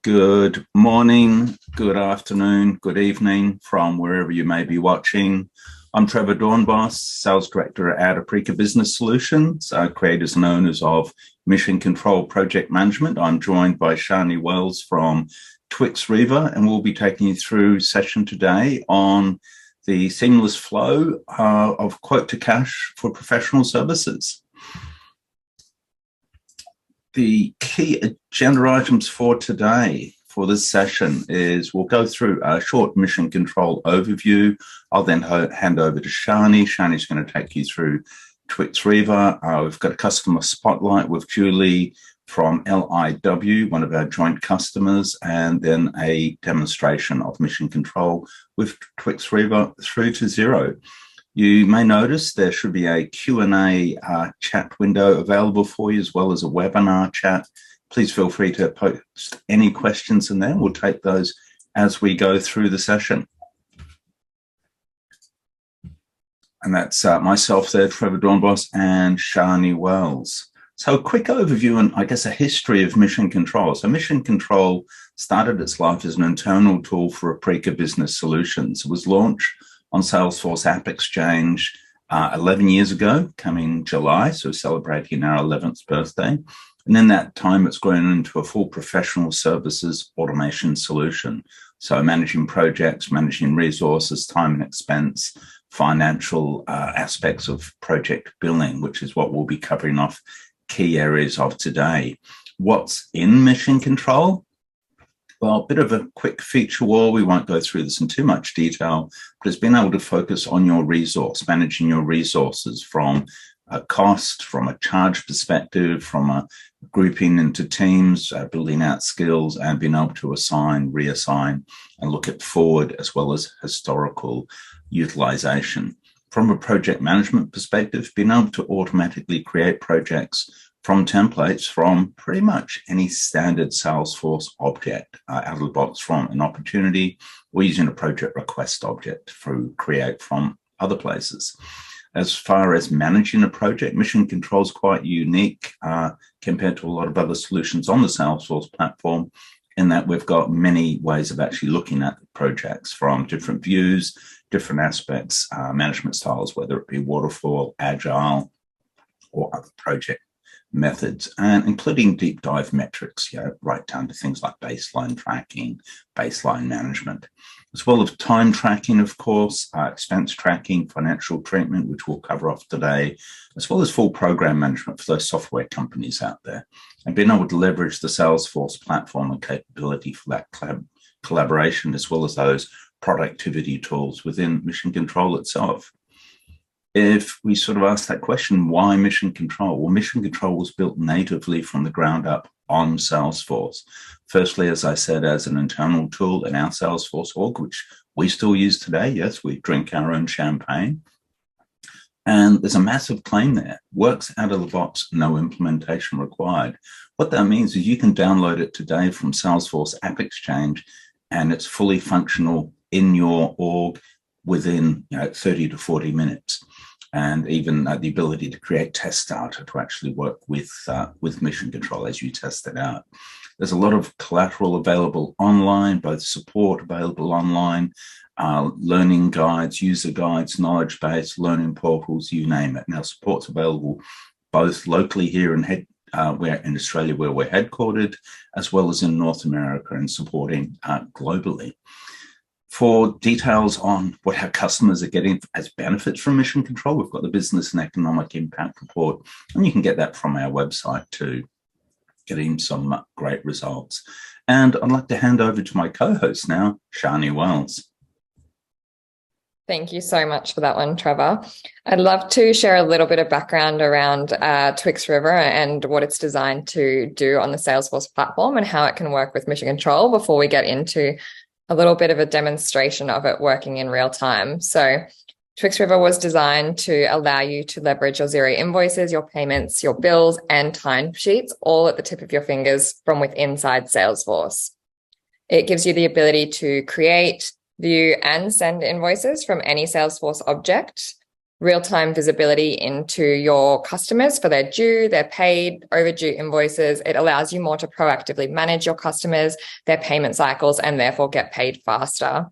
Good morning, good afternoon, good evening from wherever you may be watching. I'm Trevor Dornbos, Sales Director at Aprica Business Solutions, creators and owners of Mission Control Project Management. I'm joined by Shani Wells from TwixRiva, and we'll be taking you through a session today on the seamless flow of quote to cash for professional services. The key agenda items for today for this session is we'll go through a short Mission Control overview. I'll then hand over to Shani. Shani's going to take you through TwixRiva. We've got a customer spotlight with Julie from LIW, one of our joint customers, and then a demonstration of Mission Control with TwixRiva through to Xero. You may notice there should be a Q&A chat window available for you, as well as a webinar chat. Please feel free to post any questions in there. We'll take those as we go through the session. And that's myself there, Trevor Dornbos, and Shani Wells. So a quick overview and I guess a history of Mission Control. So Mission Control started its life as an internal tool for Aprica Business Solutions. It was launched on Salesforce App Exchange 11 years ago, coming July, so celebrating our 11th birthday. And in that time, it's grown into a full professional services automation solution. So managing projects, managing resources, time and expense, financial aspects of project billing, which is what we'll be covering off key areas of today. What's in Mission Control? Well, a bit of a quick feature wall. We won't go through this in too much detail, but it's being able to focus on your resource, managing your resources from a cost, from a charge perspective, from a grouping into teams, building out skills, and being able to assign, reassign, and look at forward as well as historical utilization. From a project management perspective, being able to automatically create projects from templates from pretty much any standard Salesforce object out of the box, from an opportunity or using a project request object through create from other places. As far as managing a project, Mission Control is quite unique compared to a lot of other solutions on the Salesforce platform, in that we've got many ways of actually looking at projects from different views, different aspects, management styles, whether it be waterfall, agile, or other project methods, and including deep dive metrics, right down to things like baseline tracking, baseline management, as well as time tracking, of course, expense tracking, financial treatment, which we'll cover off today, as well as full program management for those software companies out there, and being able to leverage the Salesforce platform and capability for that collaboration, as well as those productivity tools within Mission Control itself. If we sort of ask that question, why Mission Control? Well, Mission Control was built natively from the ground up on Salesforce. Firstly, as I said, as an internal tool in our Salesforce org, which we still use today. Yes, we drink our own champagne. And there's a massive claim there. Works out of the box, no implementation required. What that means is you can download it today from Salesforce App Exchange, and it's fully functional in your org within 30 to 40 minutes. And even the ability to create test data to actually work with Mission Control as you test it out. There's a lot of collateral available online, both support available online, learning guides, user guides, knowledge base, learning portals, you name it. Now, support's available both locally here in Australia, where we're headquartered, as well as in North America, and supporting globally. For details on what our customers are getting as benefits from Mission Control, we've got the Business and Economic Impact Report, and you can get that from our website too, getting some great results. And I'd like to hand over to my co-host now, Shani Wells. Thank you so much for that one, Trevor. I'd love to share a little bit of background around TwixRiva and what it's designed to do on the Salesforce platform and how it can work with Mission Control before we get into a little bit of a demonstration of it working in real time. So TwixRiva was designed to allow you to leverage your Xero invoices, your payments, your bills, and timesheets all at the tip of your fingers from within Salesforce. It gives you the ability to create, view, and send invoices from any Salesforce object real-time visibility into your customers for their due, their paid, overdue invoices. It allows you more to proactively manage your customers, their payment cycles, and therefore get paid faster.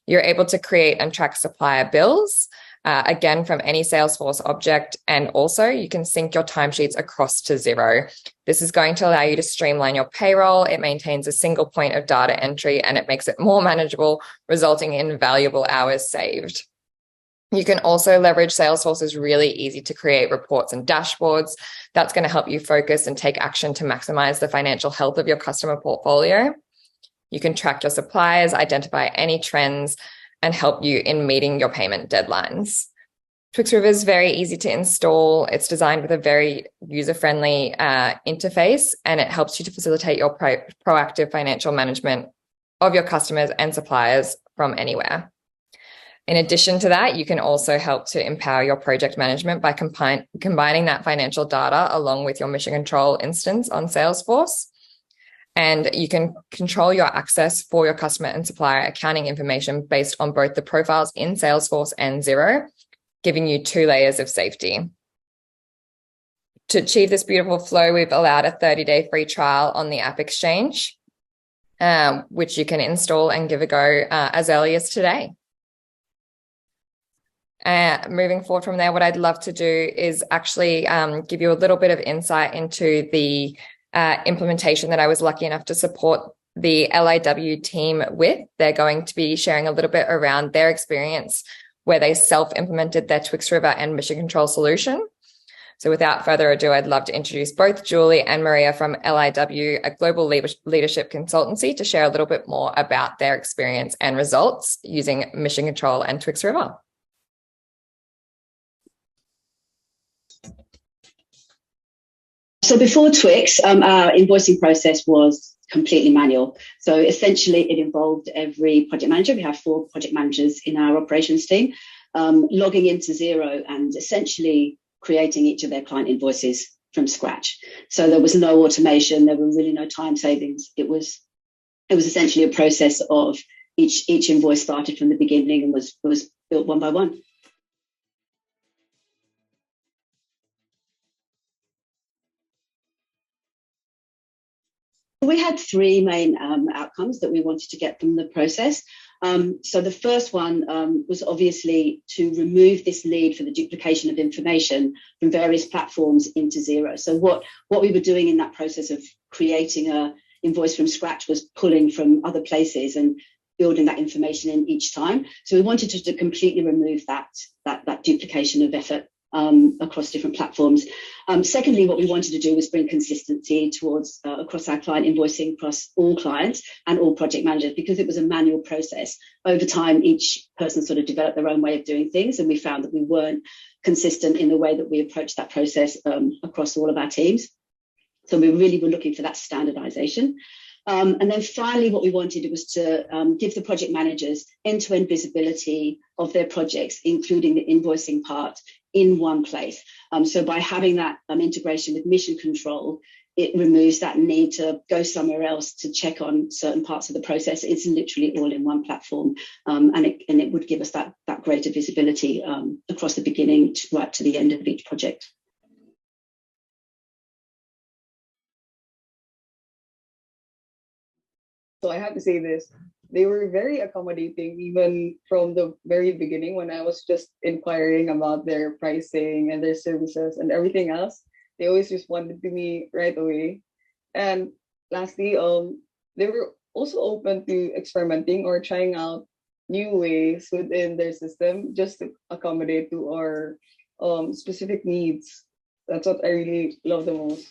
You're able to create and track supplier bills, again, from any Salesforce object. And also you can sync your timesheets across to Xero. This is going to allow you to streamline your payroll. It maintains a single point of data entry and it makes it more manageable, resulting in valuable hours saved. You can also leverage Salesforce's really easy to create reports and dashboards. That's going to help you focus and take action to maximize the financial health of your customer portfolio. You can track your suppliers, identify any trends, and help you in meeting your payment deadlines. TwixRiva is very easy to install. It's designed with a very user-friendly interface, and it helps you to facilitate your proactive financial management of your customers and suppliers from anywhere. In addition to that, you can also help to empower your project management by combining that financial data along with your Mission Control instance on Salesforce. And you can control your access for your customer and supplier accounting information based on both the profiles in Salesforce and Xero, giving you 2 layers of safety. To achieve this beautiful flow, we've allowed a 30-day free trial on the App Exchange, which you can install and give a go as early as today. Moving forward from there, what I'd love to do is actually give you a little bit of insight into the implementation that I was lucky enough to support the LIW team with. They're going to be sharing a little bit around their experience where they self-implemented their TwixRiva and Mission Control solution. So without further ado, I'd love to introduce both Julie and Maria from LIW, a global leadership consultancy, to share a little bit more about their experience and results using Mission Control and TwixRiva. So before Twix, our invoicing process was completely manual. So essentially it involved every project manager. We have 4 project managers in our operations team, logging into Xero and essentially creating each of their client invoices from scratch. So there was no automation. There were really no time savings. It was essentially a process of each invoice started from the beginning and was built one by one. We had 3 main outcomes that we wanted to get from the process. So the first one was obviously to remove this need for the duplication of information from various platforms into Xero. So what we were doing in that process of creating a invoice from scratch was pulling from other places and building that information in each time. So we wanted to completely remove that duplication of effort across different platforms. Secondly, what we wanted to do was bring consistency towards across our client invoicing across all clients and all project managers, because it was a manual process. Over time, each person sort of developed their own way of doing things, and we found that we weren't consistent in the way that we approached that process across all of our teams. So we really were looking for that standardization. And then finally, what we wanted was to give the project managers end-to-end visibility of their projects, including the invoicing part, in one place. So by having that integration with Mission Control, it removes that need to go somewhere else to check on certain parts of the process. It's literally all in one platform, and it would give us that greater visibility across the beginning right to the end of each project. So I have to say this, they were very accommodating even from the very beginning when I was just inquiring about their pricing and their services and everything else. They always responded to me right away. And lastly, they were also open to experimenting or trying out new ways within their system just to accommodate to our specific needs. That's what I really love the most.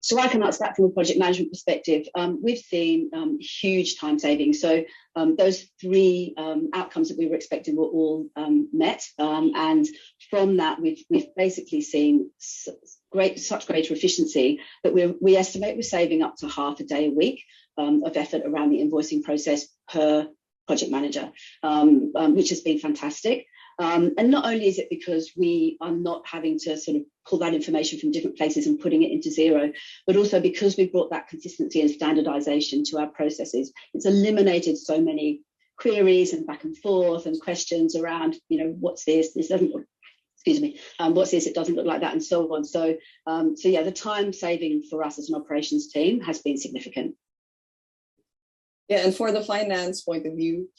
So I can answer that from a project management perspective. We've seen huge time savings. So those 3 outcomes that we were expecting were all met. And from that, we've basically seen such greater efficiency that we estimate we're saving up to half a day a week of effort around the invoicing process per project manager, which has been fantastic. And not only is it because we are not having to sort of pull that information from different places and putting it into Xero, but also because we've brought that consistency and standardization to our processes, it's eliminated so many queries and back and forth and questions around, what's this? This doesn't look, excuse me, what's this? It doesn't look like that, and so on. So yeah, the time saving for us as an operations team has been significant. Yeah, and for the finance point of view,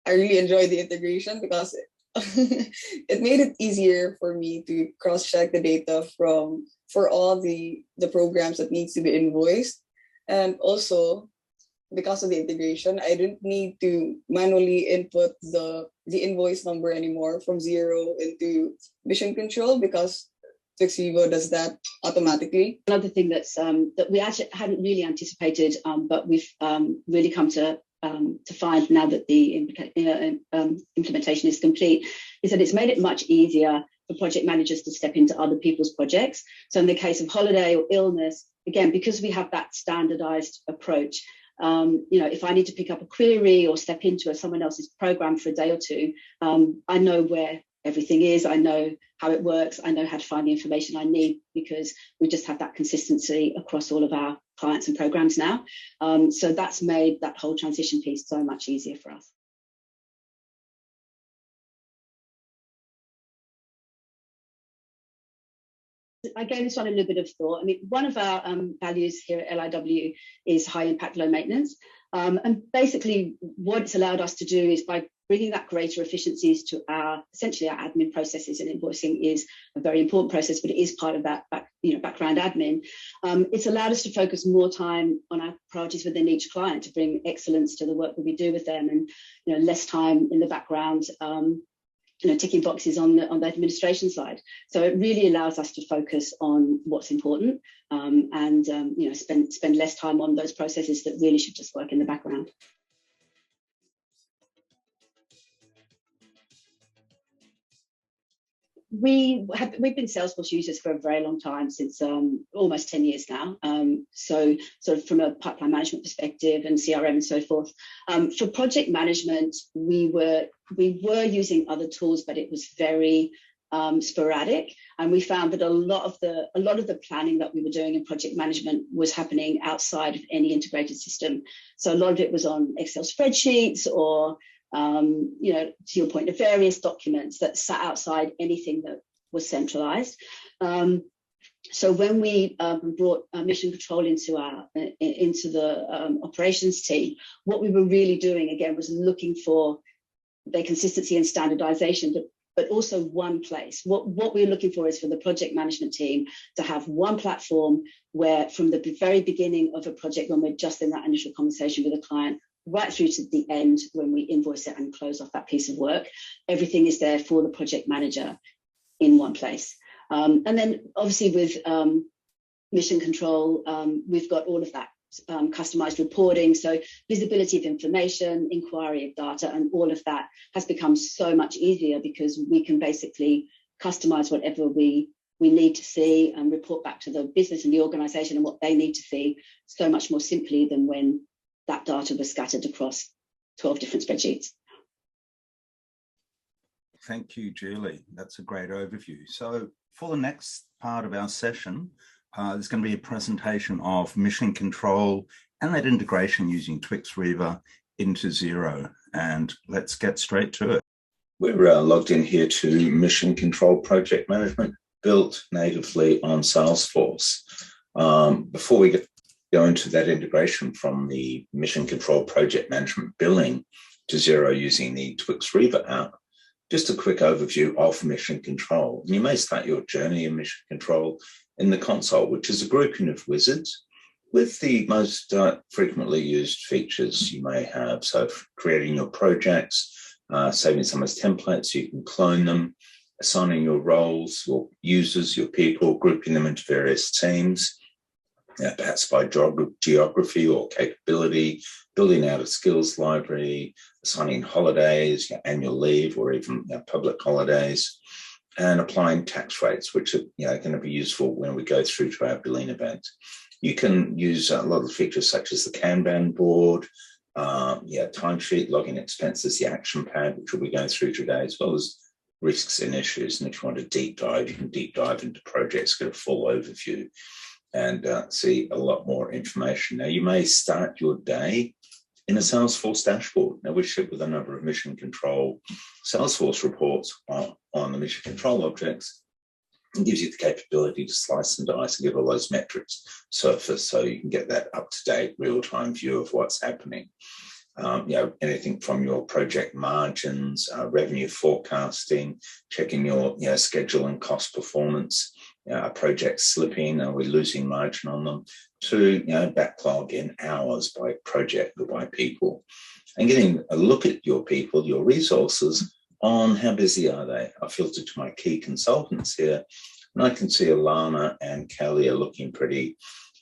I really enjoyed the integration because it made it easier for me to cross-check the data for all the programs that needs to be invoiced. And also, because of the integration, I didn't need to manually input the invoice number anymore from Xero into Mission Control, because TwixRiva does that automatically. Another thing that's that we actually hadn't really anticipated, but we've really come to find now that the implementation is complete, is that it's made it much easier for project managers to step into other people's projects. So in the case of holiday or illness, again, because we have that standardized approach, if I need to pick up a query or step into someone else's program for a day or two, I know where everything is, I know how it works, I know how to find the information I need, because we just have that consistency across all of our clients and programs now. So that's made that whole transition piece so much easier for us. I gave this one a little bit of thought. I mean, one of our values here at LIW is high impact, low maintenance. And basically what it's allowed us to do is, by bringing that greater efficiencies to essentially our admin processes, and invoicing is a very important process, but it is part of that background admin. It's allowed us to focus more time on our priorities within each client to bring excellence to the work that we do with them, and less time in the background ticking boxes on the administration side. So it really allows us to focus on what's important, and spend less time on those processes that really should just work in the background. We've been Salesforce users for a very long time, since almost 10 years now. So sort of from a pipeline management perspective and CRM and so forth. For project management, we were using other tools, but it was very sporadic, and we found that a lot of the planning that we were doing in project management was happening outside of any integrated system. So a lot of it was on Excel spreadsheets, or to your point, of various documents that sat outside anything that was centralized. So when we brought Mission Control into the operations team, what we were really doing again was looking for the consistency and standardization, but also one place. What we're looking for is for the project management team to have one platform where, from the very beginning of a project, when we're just in that initial conversation with a client, right through to the end when we invoice it and close off that piece of work, everything is there for the project manager in one place. And then obviously with Mission Control, we've got all of that customized reporting, so visibility of information, inquiry of data, and all of that has become so much easier, because we can basically customize whatever we need to see and report back to the business and the organization and what they need to see so much more simply than when that data was scattered across 12 different spreadsheets. Thank you, Julie. That's a great overview. So for the next part of our session, there's going to be a presentation of Mission Control and that integration using TwixRiva into Xero. And let's get straight to it. We're logged in here to Mission Control Project Management, built natively on Salesforce. Before we go into that integration from the Mission Control Project Management billing to Xero using the TwixRiva app, just a quick overview of Mission Control. You may start your journey in Mission Control in the console, which is a grouping of wizards with the most frequently used features you may have. So creating your projects, saving some as templates, so you can clone them, assigning your roles, your users, your people, grouping them into various teams, perhaps by geography or capability, building out a skills library, assigning holidays, annual leave, or even public holidays, and applying tax rates, which are going to be useful when we go through to our billing event. You can use a lot of features such as the Kanban board, timesheet, logging expenses, the action pad, which we'll be going through today, as well as risks and issues. And if you want to deep dive, you can deep dive into projects, get a full overview, and see a lot more information. Now, you may start your day in a Salesforce dashboard. Now, we ship with a number of Mission Control Salesforce reports on the Mission Control objects. It gives you the capability to slice and dice and get all those metrics surface, so you can get that up-to-date, real-time view of what's happening. Anything from your project margins, revenue forecasting, checking your schedule and cost performance, a project slipping, are we losing margin on them, to backlog in hours by project or by people, and getting a look at your people, your resources, on how busy are they. I filtered to my key consultants here, and I can see Alana and Kelly are looking pretty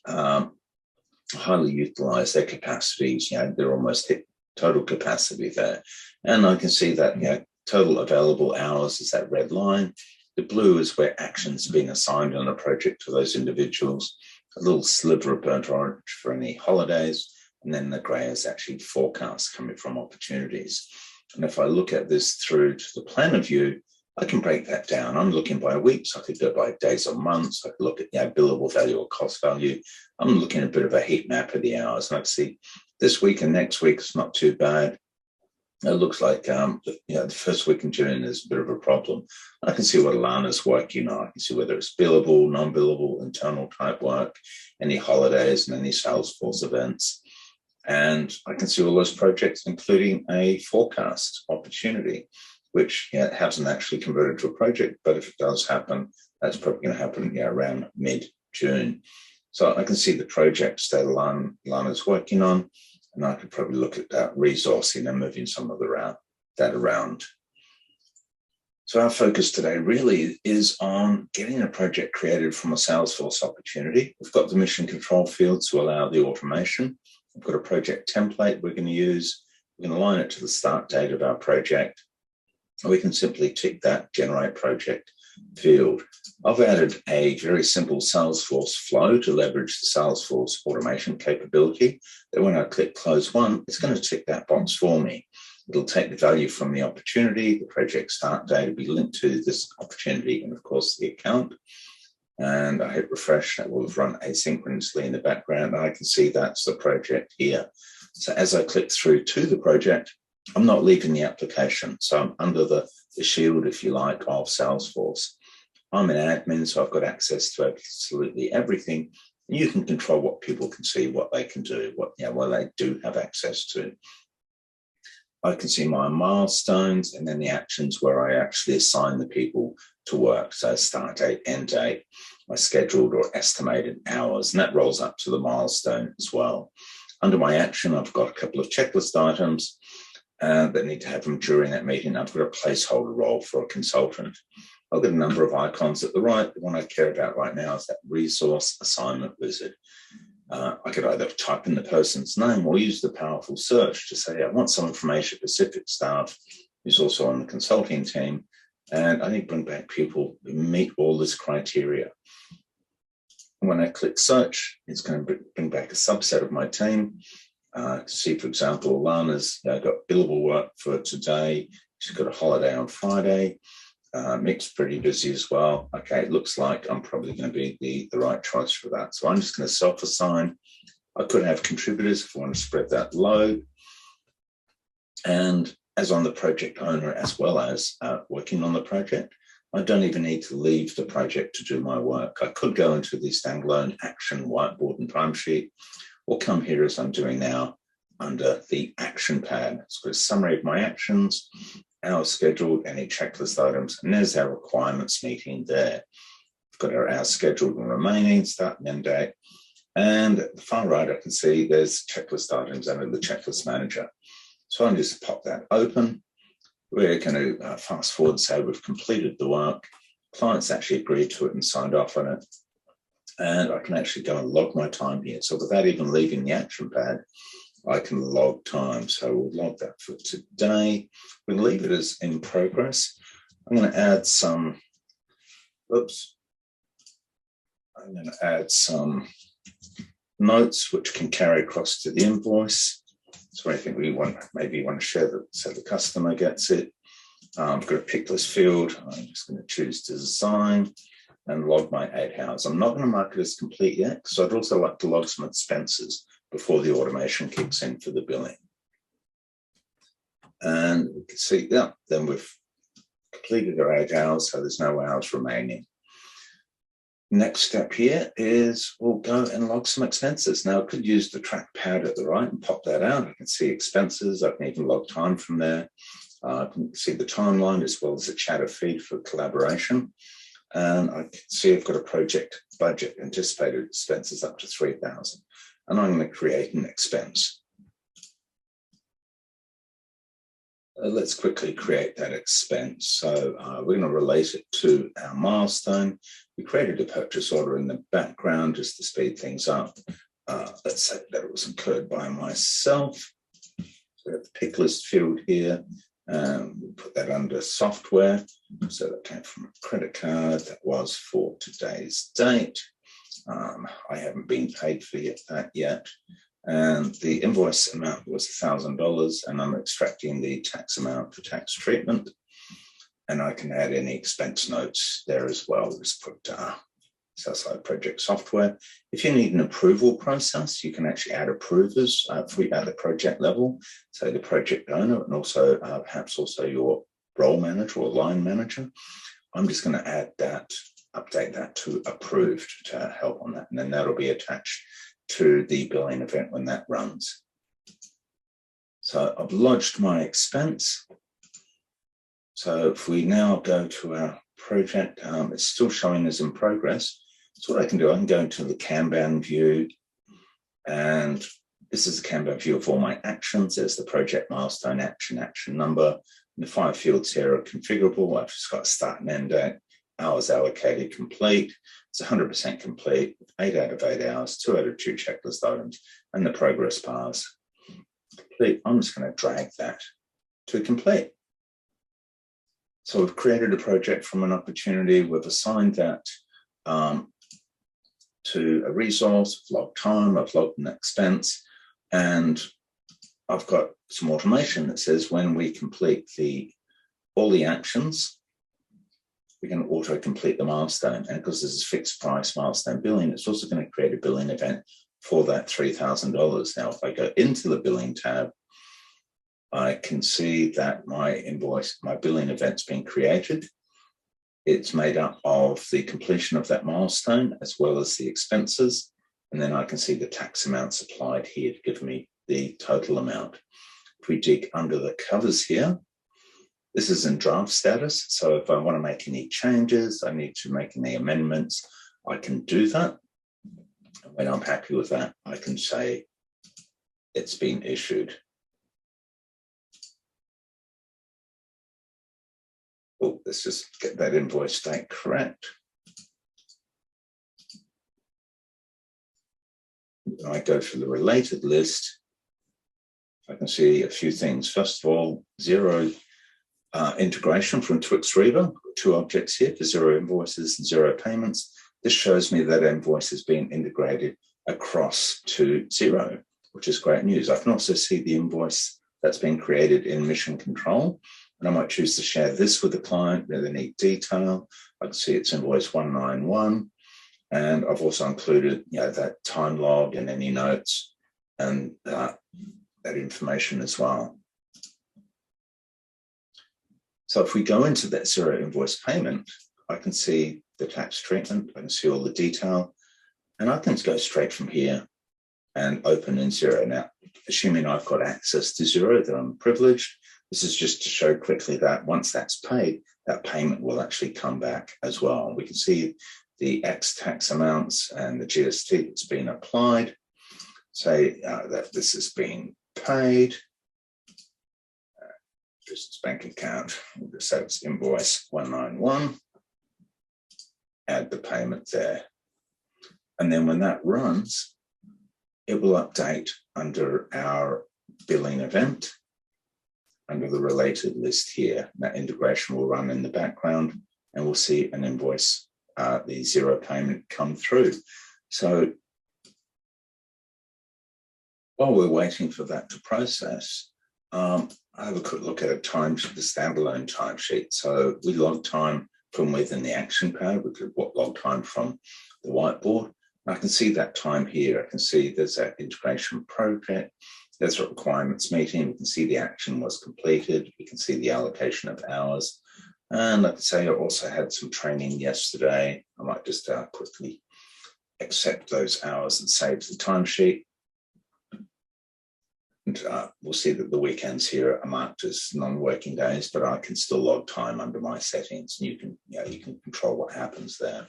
highly utilized. Their capacities, they're almost hit total capacity there. And I can see that total available hours is that red line. The blue is where actions have been assigned on a project to those individuals. A little sliver of burnt orange for any holidays. And then the gray is actually forecasts coming from opportunities. And if I look at this through to the planner view, I can break that down. I'm looking by weeks. I could go by days or months. I could look at billable value or cost value. I'm looking at a bit of a heat map of the hours. And I can see this week and next week is not too bad. It looks like the first week in June is a bit of a problem. I can see what Alana's working on. I can see whether it's billable, non-billable, internal type work, any holidays and any Salesforce events. And I can see all those projects, including a forecast opportunity, which hasn't actually converted to a project. But if it does happen, that's probably going to happen around mid-June. So I can see the projects that Alana's working on, and I could probably look at that resourcing and moving some of that around. So our focus today really is on getting a project created from a Salesforce opportunity. We've got the Mission Control field to allow the automation. We've got a project template we're going to use. We're going to align it to the start date of our project. And we can simply tick that generate project field. I've added a very simple Salesforce flow to leverage the Salesforce automation capability. That when I click close one, it's going to tick that box for me. It'll take the value from the opportunity, the project start date will be linked to this opportunity, and of course the account. And I hit refresh, that will have run asynchronously in the background. I can see that's the project here. So as I click through to the project, I'm not leaving the application. So I'm under the shield, if you like, of Salesforce. I'm an admin, so I've got access to absolutely everything. And you can control what people can see, what they can do, what they do have access to. I can see my milestones and then the actions where I actually assign the people to work. So start date, end date, my scheduled or estimated hours, and that rolls up to the milestone as well. Under my action, I've got a couple of checklist items that need to happen during that meeting. I've got a placeholder role for a consultant. I've got a number of icons at the right. The one I care about right now is that resource assignment wizard. I could either type in the person's name or use the powerful search to say, I want someone from Asia Pacific staff who's also on the consulting team, and I need to bring back people who meet all this criteria. When I click search, it's going to bring back a subset of my team. See, for example, Alana's got billable work for today. She's got a holiday on Friday. Mick's pretty busy as well. Okay, it looks like I'm probably going to be the right choice for that. So I'm just going to self-assign. I could have contributors if I want to spread that load. And as I'm the project owner, as well as working on the project, I don't even need to leave the project to do my work. I could go into the standalone action whiteboard and timesheet, or come here as I'm doing now under the action pad. It's got a summary of my actions, hours scheduled, any checklist items, and there's our requirements meeting there. We've got our hours scheduled and remaining, start and end date. And at the far right, I can see there's checklist items under the checklist manager. So I'll just pop that open. We're going to fast forward and say we've completed the work. Clients actually agreed to it and signed off on it. And I can actually go and log my time here. So without even leaving the action pad, I can log time. So we'll log that for today. We'll leave it as in progress. I'm going to add some, I'm going to add some notes which can carry across to the invoice. So anything we want, maybe you want to share that so the customer gets it. I've got a pick list field. I'm just going to choose design and log my 8 hours. I'm not going to mark it as complete yet because I'd also like to log some expenses before the automation kicks in for the billing. And we can see, yeah, then we've completed our 8 hours, so there's no hours remaining. Next step here is we'll go and log some expenses. Now I could use the trackpad at the right and pop that out. I can see expenses. I can even log time from there. I can see the timeline as well as a chatter feed for collaboration. And I can see I've got a project budget, anticipated expenses up to 3,000. And I'm going to create an expense. Let's quickly create that expense. So we're going to relate it to our milestone. We created a purchase order in the background just to speed things up. Let's say that it was incurred by myself. So we have the pick list field here. We'll put that under software. So that came from a credit card. That was for today's date. I haven't been paid for that yet. And the invoice amount was $1,000, and I'm extracting the tax amount for tax treatment. And I can add any expense notes there as well. Just put Southside Project Software. If you need an approval process, you can actually add approvers at the project level, so the project owner, and also perhaps also your role manager or line manager. I'm just going to add that, update that to approved to help on that, and then that'll be attached to the billing event when that runs. So I've lodged my expense. So if we now go to our project, it's still showing as in progress. So what I can do, I can go into the Kanban view, and this is the Kanban view of all my actions. There's the project milestone, action number. And the 5 fields here are configurable. I've just got start and end date, hours allocated complete. It's 100% complete, 8 out of 8 hours, 2 out of 2 checklist items, and the progress bars. Complete. I'm just going to drag that to complete. So we've created a project from an opportunity. We've assigned that to a resource. I've logged time, I've logged an expense, and I've got some automation that says when we complete all the actions, we can auto-complete the milestone. And because this is fixed price milestone billing, it's also going to create a billing event for that $3,000. Now, if I go into the billing tab, I can see that my billing event's been created. It's made up of the completion of that milestone as well as the expenses. And then I can see the tax amounts applied here to give me the total amount. If we dig under the covers here, this is in draft status. So if I want to make any changes, I need to make any amendments, I can do that. And when I'm happy with that, I can say it's been issued. Oh, let's just get that invoice date correct. When I go to the related list, I can see a few things. First of all, Xero integration from TwixRiva, 2 objects here for Xero invoices and Xero payments. This shows me that invoice has been integrated across to Xero, which is great news. I can also see the invoice that's been created in Mission Control, and I might choose to share this with the client with any detail. I can see it's invoice 191, and I've also included that time log and any notes and that information as well. So if we go into that Xero invoice payment, I can see the tax treatment, I can see all the detail, and I can go straight from here and open in Xero. Now, assuming I've got access to Xero, that I'm privileged, this is just to show quickly that once that's paid, that payment will actually come back as well. We can see the X tax amounts and the GST that's been applied. Say that this has been paid. Just bank account, we'll just say it's invoice 191, add the payment there. And then when that runs, it will update under our billing event, under the related list here. That integration will run in the background, and we'll see an invoice, the Xero payment come through. So while we're waiting for that to process, I have a quick look at the standalone timesheet. So we log time from within the action pad. We could log time from the whiteboard. I can see that time here. I can see there's that integration project. There's a requirements meeting. We can see the action was completed. We can see the allocation of hours. And like I say, I also had some training yesterday. I might just quickly accept those hours and save the timesheet. And we'll see that the weekends here are marked as non-working days, but I can still log time under my settings, and you can control what happens there.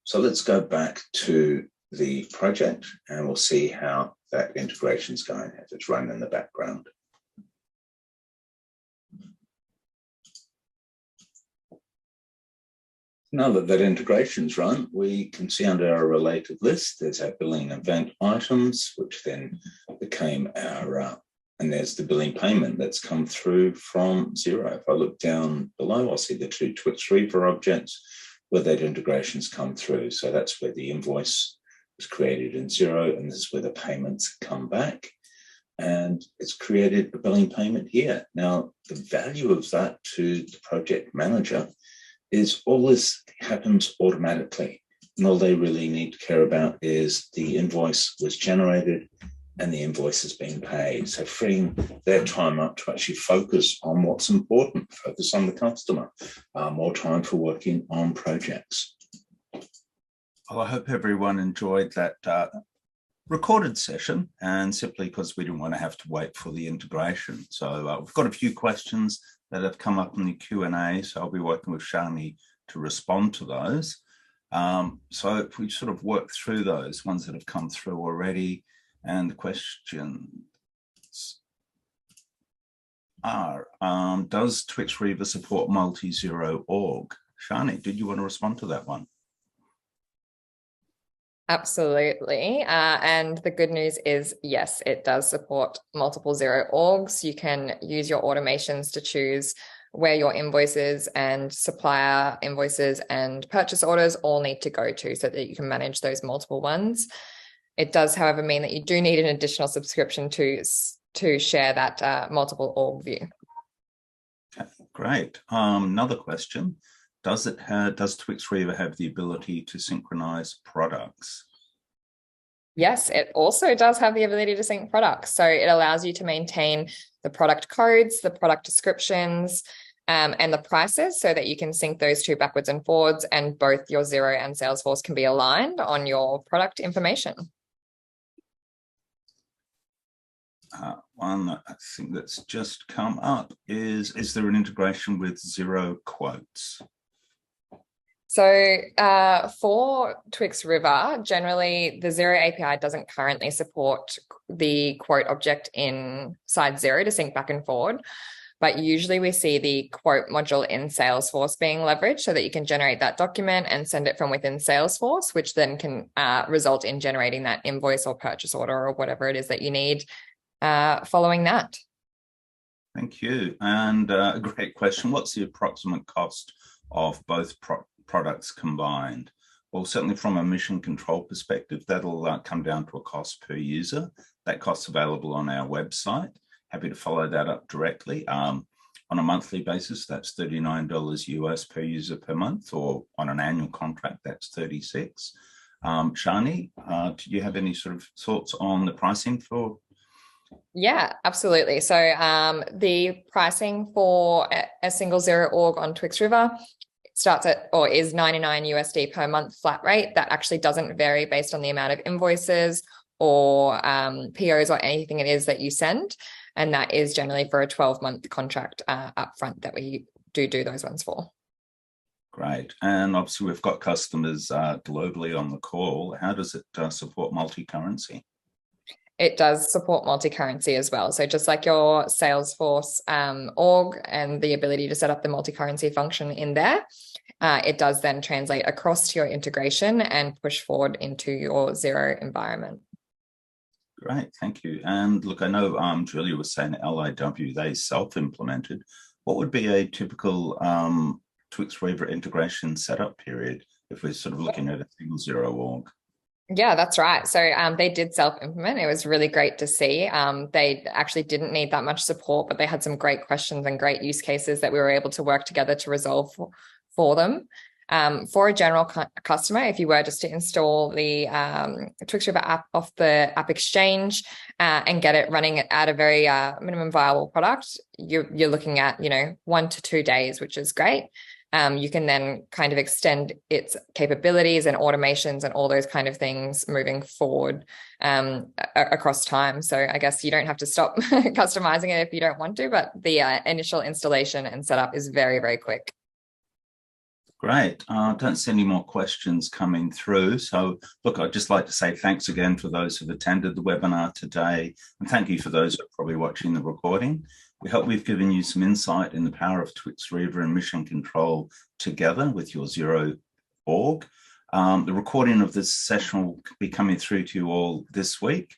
So let's go back to the project, and we'll see how that integration is going if it's running in the background. Now that integration's run, we can see under our related list, there's our billing event items, which then became our, and there's the billing payment that's come through from Xero. If I look down below, I'll see the two TwixRiva objects where that integration's come through. So that's where the invoice was created in Xero, and this is where the payments come back. And it's created a billing payment here. Now, the value of that to the project manager is all this happens automatically. And all they really need to care about is the invoice was generated and the invoice has been paid. So freeing their time up to actually focus on what's important, focus on the customer, more time for working on projects. Well, I hope everyone enjoyed that recorded session, and simply because we didn't want to have to wait for the integration. So we've got a few questions that have come up in the Q&A, so I'll be working with Shani to respond to those. So if we sort of work through those ones that have come through already, and the questions are, does TwixRiva support multi-Xero org? Shani, did you want to respond to that one? Absolutely. And the good news is, yes, it does support multiple Xero orgs. You can use your automations to choose where your invoices and supplier invoices and purchase orders all need to go to, so that you can manage those multiple ones. It does, however, mean that you do need an additional subscription to share that multiple org view. Okay, great. Another question. Does TwixRiva have the ability to synchronize products? Yes, it also does have the ability to sync products. So it allows you to maintain the product codes, the product descriptions, and the prices, so that you can sync those two backwards and forwards, and both your Xero and Salesforce can be aligned on your product information. One I think that's just come up is there an integration with Xero quotes? So for TwixRiva, generally the Xero API doesn't currently support the quote object inside Xero to sync back and forward, but usually we see the quote module in Salesforce being leveraged so that you can generate that document and send it from within Salesforce, which then can result in generating that invoice or purchase order or whatever it is that you need following that. Thank you. And a great question. What's the approximate cost of both products combined? Well, certainly from a Mission Control perspective, that'll come down to a cost per user. That cost's available on our website. Happy to follow that up directly. On a monthly basis, that's $39 US per user per month, or on an annual contract, that's $36. Shani, do you have any sort of thoughts on the pricing for? Yeah, absolutely. So the pricing for a single Xero org on TwixRiva starts at, or is $99 USD per month flat rate. That actually doesn't vary based on the amount of invoices or POs or anything it is that you send. And that is generally for a 12-month contract upfront that we do those ones for. Great. And obviously we've got customers globally on the call. How does it support multi-currency? It does support multi-currency as well. So just like your Salesforce org and the ability to set up the multi-currency function in there, it does then translate across to your integration and push forward into your Xero environment. Great, thank you. And look, I know Julia was saying LIW, they self-implemented. What would be a typical TwixRiva integration setup period if we're sort of looking at a single Xero org? Yeah, that's right. So they did self-implement. It was really great to see. They actually didn't need that much support, but they had some great questions and great use cases that we were able to work together to resolve for them. For a general customer, if you were just to install the TwixRiva app off the App Exchange and get it running at a very minimum viable product, you're looking at 1 to 2 days, which is great. You can then kind of extend its capabilities and automations and all those kind of things moving forward across time. So I guess you don't have to stop customizing it if you don't want to, but the initial installation and setup is very, very quick. Great. Don't see any more questions coming through. So look, I'd just like to say thanks again for those who've attended the webinar today. And thank you for those who are probably watching the recording. We hope we've given you some insight in the power of TwixRiva and Mission Control together with your Xero org. The recording of this session will be coming through to you all this week,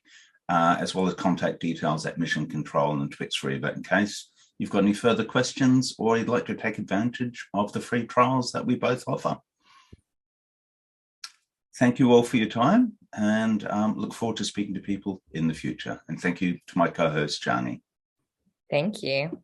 as well as contact details at Mission Control and TwixRiva in case you've got any further questions or you'd like to take advantage of the free trials that we both offer. Thank you all for your time and look forward to speaking to people in the future. And thank you to my co-host, Jani. Thank you.